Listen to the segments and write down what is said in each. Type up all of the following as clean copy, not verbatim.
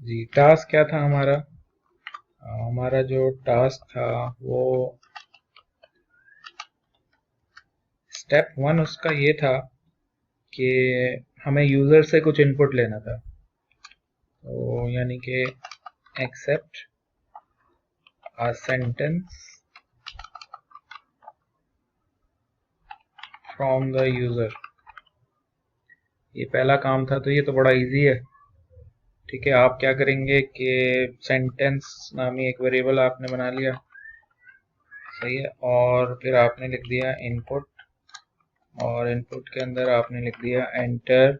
जी, task क्या था हमारा? हमारा जो टास्क था वो स्टेप 1 उसका ये था कि हमें यूजर से कुछ इनपुट लेना था। तो यानी कि accept a sentence from the user, ये पहला काम था। तो ये तो बड़ा इजी है। ठीक है, आप क्या करेंगे कि सेंटेंस नामी एक वेरिएबल आपने बना लिया, सही है, और फिर आपने लिख दिया इनपुट, और इनपुट के अंदर आपने लिख दिया एंटर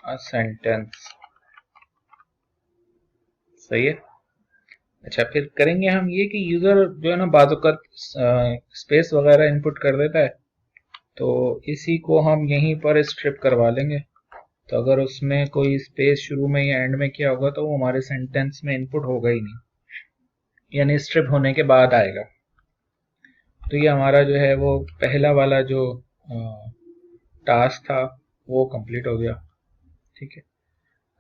अ सेंटेंस, सही है। अच्छा, फिर करेंगे हम ये कि यूजर जो है ना बाज़ औक़ात स्पेस वगैरह इनपुट कर देता है, तो इसी को हम यहीं पर स्ट्रिप करवा लेंगे। तो अगर उसने कोई स्पेस शुरू में या एंड में किया होगा तो वो हमारे सेंटेंस में इनपुट होगा ही नहीं, यानी स्ट्रिप होने के बाद आएगा। तो ये हमारा जो है वो पहला वाला जो टास्क था वो कंप्लीट हो गया। ठीक है।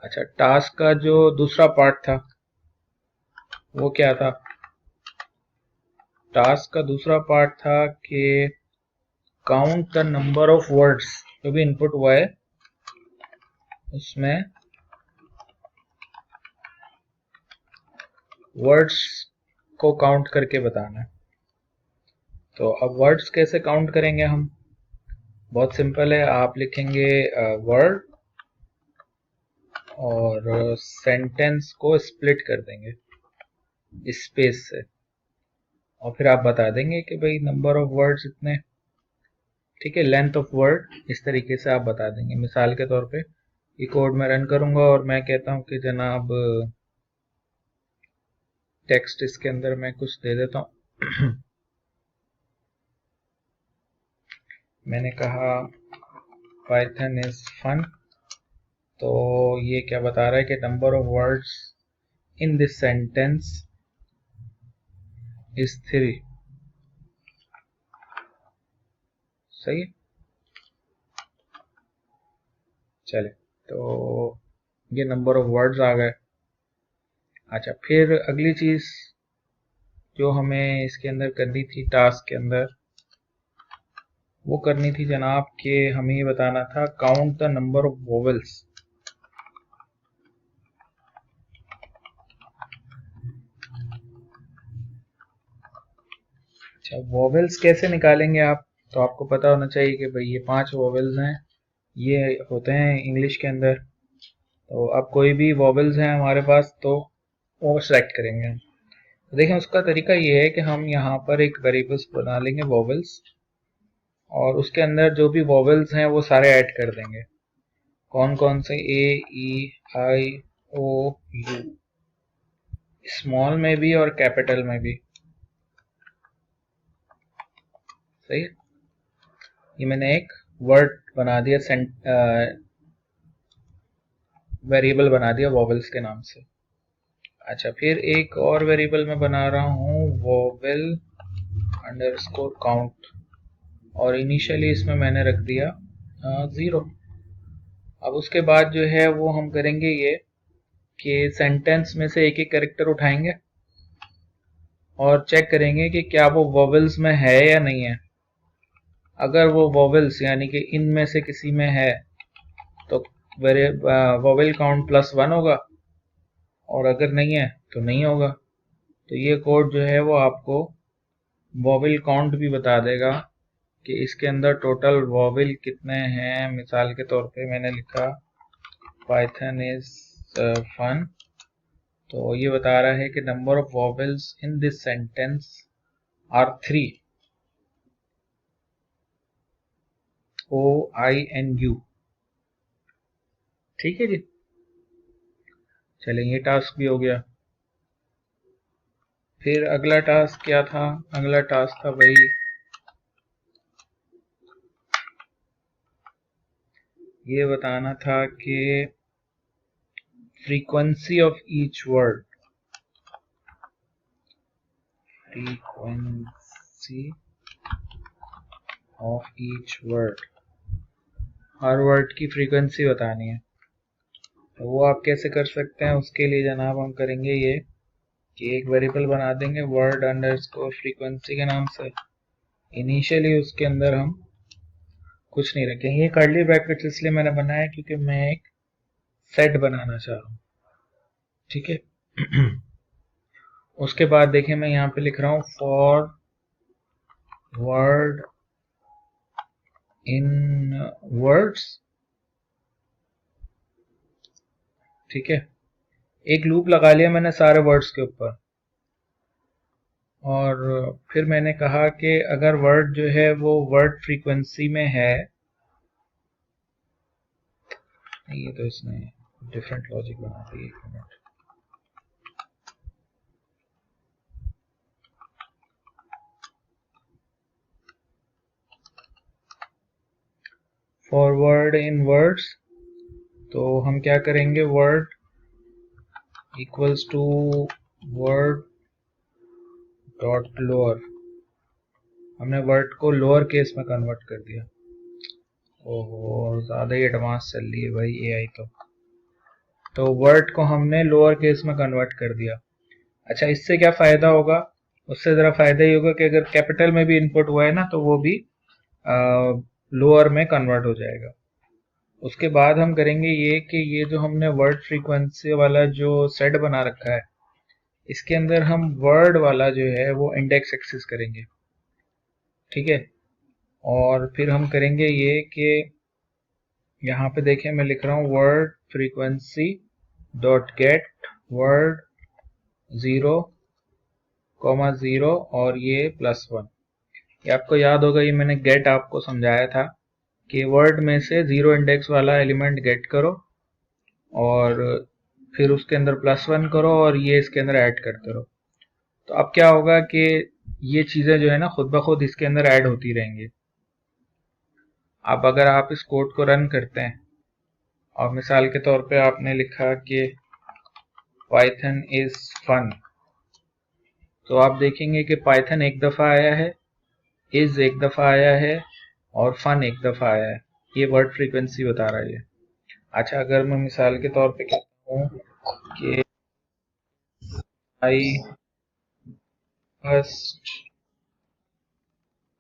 अच्छा, टास्क का जो दूसरा पार्ट था वो क्या था? टास्क का दूसरा पार्ट था कि count the number of words जो भी इनपुट हुआ है उसमें वर्ड्स को काउंट करके बताना है। तो अब वर्ड्स कैसे काउंट करेंगे हम? बहुत सिंपल है, आप लिखेंगे वर्ड और सेंटेंस को स्प्लिट कर देंगे स्पेस से, और फिर आप बता देंगे कि भाई नंबर ऑफ वर्ड्स इतने, ठीक है, लेंथ ऑफ वर्ड, इस तरीके से आप बता देंगे। मिसाल के तौर पे ये कोड मैं रन करूंगा और मैं कहता हूं कि जनाब टेक्स्ट इसके अंदर मैं कुछ दे देता हूं मैंने कहा पाइथन इज फन, तो ये क्या बता रहा है कि number of words in this sentence is 3, सही है। चले, तो ये नंबर ऑफ वर्ड्स आ गए। अच्छा, फिर अगली चीज जो हमें इसके अंदर करनी थी, टास्क के अंदर, वो करनी थी जनाब कि हमें ये बताना था count the number of vowels. अच्छा, वोवेल्स कैसे निकालेंगे आप? तो आपको पता होना चाहिए कि भाई ये 5 वोवेल्स हैं, ये होते हैं इंग्लिश के अंदर। तो अब कोई भी वोवेल्स हैं हमारे पास तो वो सेलेक्ट करेंगे हम। तो देखें, उसका तरीका ये है कि हम यहाँ पर एक वेरिएबल्स बना लेंगे वोवेल्स, और उसके अंदर जो भी वोवेल्स हैं वो सारे ऐड कर देंगे। कौन कौन से? ए, ई, आई, ओ, यू, स्मॉल में भी और कैपिटल में भी, सही है। ये मैंने एक वर्ड बना दिया, वेरिएबल बना दिया वोवेल्स के नाम से। अच्छा, फिर एक और वेरिएबल मैं बना रहा हूँ वोवेल अंडरस्कोर काउंट, और इनिशियली इसमें मैंने रख दिया 0। अब उसके बाद जो है वो हम करेंगे ये कि सेंटेंस में से एक एक कैरेक्टर उठाएंगे और चेक करेंगे कि क्या वो वोवेल्स में है या नहीं है। अगर वो वोवेल्स यानी कि इनमें से किसी में है तो वोवेल काउंट +1 होगा, और अगर नहीं है तो नहीं होगा। तो ये कोड जो है वो आपको वोवेल काउंट भी बता देगा कि इसके अंदर टोटल वोवेल कितने हैं। मिसाल के तौर पे मैंने लिखा पाइथन इज फन, तो ये बता रहा है कि number of vowels in this sentence are 3, OINU। ठीक है जी, चलें, ये टास्क भी हो गया। फिर अगला टास्क क्या था? अगला टास्क था भाई ये बताना था कि frequency of each word, frequency of each word, her word की फ्रीक्वेंसी बतानी है। तो वो आप कैसे कर सकते हैं, उसके लिए जनाब हम करेंगे ये कि एक वेरिएबल बना देंगे वर्ड अंडरस्कोर फ्रीक्वेंसी के नाम से। इनिशियली उसके अंदर हम कुछ नहीं रखेंगे। ये कर्ली ब्रैकेट्स इसलिए मैंने बनाया क्योंकि मैं एक सेट बनाना चाह रहा हूँ, ठीक है। उसके बाद देखिए मैं यहाँ पे लिख रहा हूँ फॉर वर्ड इन वर्ड्स, ठीक है। एक लूप लगा लिया मैंने सारे वर्ड्स के ऊपर, और फिर मैंने कहा कि अगर वर्ड जो है वो वर्ड फ्रीक्वेंसी में है, ये तो इसने डिफरेंट लॉजिक बना दी, एक minute. For word in words, तो हम क्या करेंगे, word equals to word dot lower. हमने वर्ड को लोअर केस में कन्वर्ट कर दिया। ओहो, ज्यादा ही एडवांस चल रही है भाई एआई तो वर्ड को हमने लोअर केस में कन्वर्ट कर दिया। अच्छा, इससे क्या फायदा होगा, उससे जरा फायदा ही होगा कि अगर कैपिटल में भी इनपुट हुआ है ना तो वो भी लोअर में कन्वर्ट हो जाएगा। उसके बाद हम करेंगे ये कि ये जो हमने वर्ड फ्रीक्वेंसी वाला जो सेट बना रखा है, इसके अंदर हम वर्ड वाला जो है वो इंडेक्स एक्सेस करेंगे, ठीक है। और फिर हम करेंगे ये कि यहाँ पे देखें मैं लिख रहा हूँ word frequency dot gate word 0,0 और ये +1। ये आपको याद होगा, ये मैंने गेट आपको समझाया था कि वर्ड में से 0 इंडेक्स वाला एलिमेंट गेट करो और फिर उसके अंदर +1 करो और ये इसके अंदर ऐड करते रहो। तो अब क्या होगा कि ये चीजें जो है ना खुद ब खुद इसके अंदर ऐड होती रहेंगी। अब अगर आप इस कोड को रन करते हैं और मिसाल के तौर पे आपने लिखा कि पाइथन इज फन, तो आप देखेंगे कि पाइथन एक दफा आया है, इज एक दफा आया है और फन एक दफा आया है। ये वर्ड फ्रीक्वेंसी बता रहा है। अच्छा, अगर मैं मिसाल के तौर पे कहता हूँ कि I first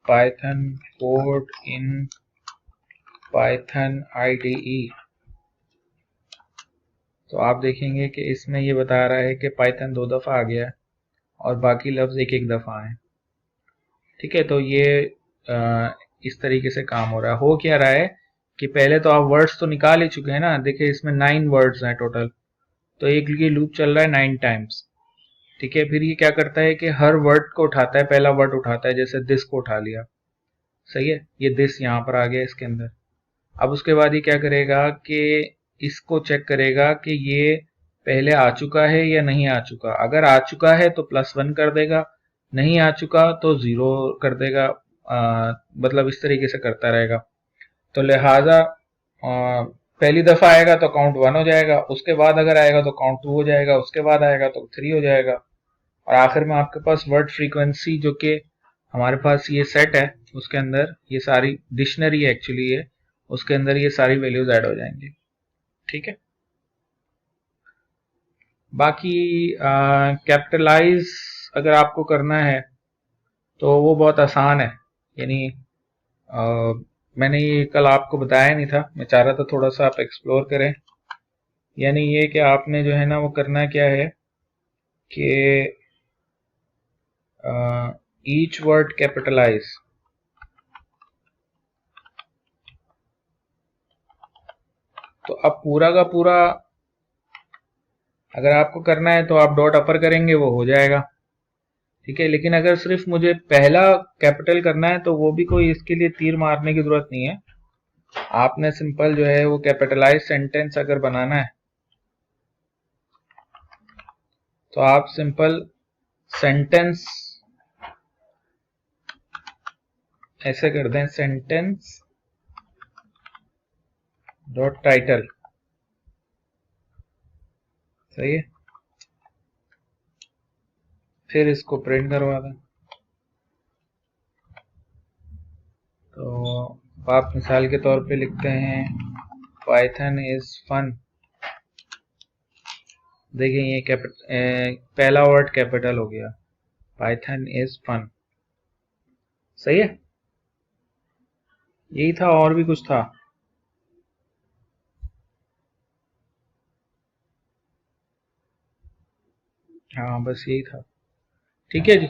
Python code in Python IDE, तो आप देखेंगे कि इसमें ये बता रहा है कि पाइथन 2 दफा आ गया और बाकी लफ्ज एक एक दफा आए, ठीक है। तो ये इस तरीके से काम हो रहा है। हो क्या रहा है कि पहले तो आप वर्ड्स तो निकाल ही चुके हैं ना, देखिए इसमें 9 वर्ड्स हैं टोटल, तो एक ये लूप चल रहा है 9 टाइम्स, ठीक है। फिर ये क्या करता है कि हर वर्ड को उठाता है, पहला वर्ड उठाता है, जैसे दिस को उठा लिया, सही है, ये दिस यहाँ पर आ गया इसके अंदर। अब उसके बाद ये क्या करेगा कि इसको चेक करेगा कि ये पहले आ चुका है या नहीं आ चुका। अगर आ चुका है तो +1 कर देगा, नहीं आ चुका तो 0 कर देगा। मतलब इस तरीके से करता रहेगा। तो लिहाजा पहली दफा आएगा तो काउंट 1 हो जाएगा, उसके बाद अगर आएगा तो काउंट 2 हो जाएगा, उसके बाद आएगा तो 3 हो जाएगा, और आखिर में आपके पास वर्ड फ्रीक्वेंसी जो कि हमारे पास ये सेट है उसके अंदर ये सारी डिक्शनरी है एक्चुअली, ये उसके अंदर ये सारी वैल्यूज ऐड हो जाएंगी, ठीक है। बाकी कैपिटलाइज अगर आपको करना है तो वो बहुत आसान है। यानी मैंने ये कल आपको बताया नहीं था, मैं चाह रहा था थोड़ा सा आप एक्सप्लोर करें। यानी ये कि आपने जो है ना वो करना क्या है कि ईच वर्ड कैपिटलाइज, तो अब पूरा का पूरा अगर आपको करना है तो आप डॉट अपर करेंगे, वो हो जाएगा, ठीक है। लेकिन अगर सिर्फ मुझे पहला कैपिटल करना है तो वो भी कोई इसके लिए तीर मारने की जरूरत नहीं है। आपने सिंपल जो है वो कैपिटलाइज सेंटेंस अगर बनाना है तो आप सिंपल सेंटेंस ऐसे कर दें, सेंटेंस डॉट टाइटल, सही है। फिर इसको प्रिंट करवा दें। तो आप मिसाल के तौर पे लिखते हैं पाइथन इज फन, देखिए ये पहला वर्ड कैपिटल हो गया, पाइथन इज फन। सही है, यही था, और भी कुछ था? हाँ बस यही था। ठीक है जी।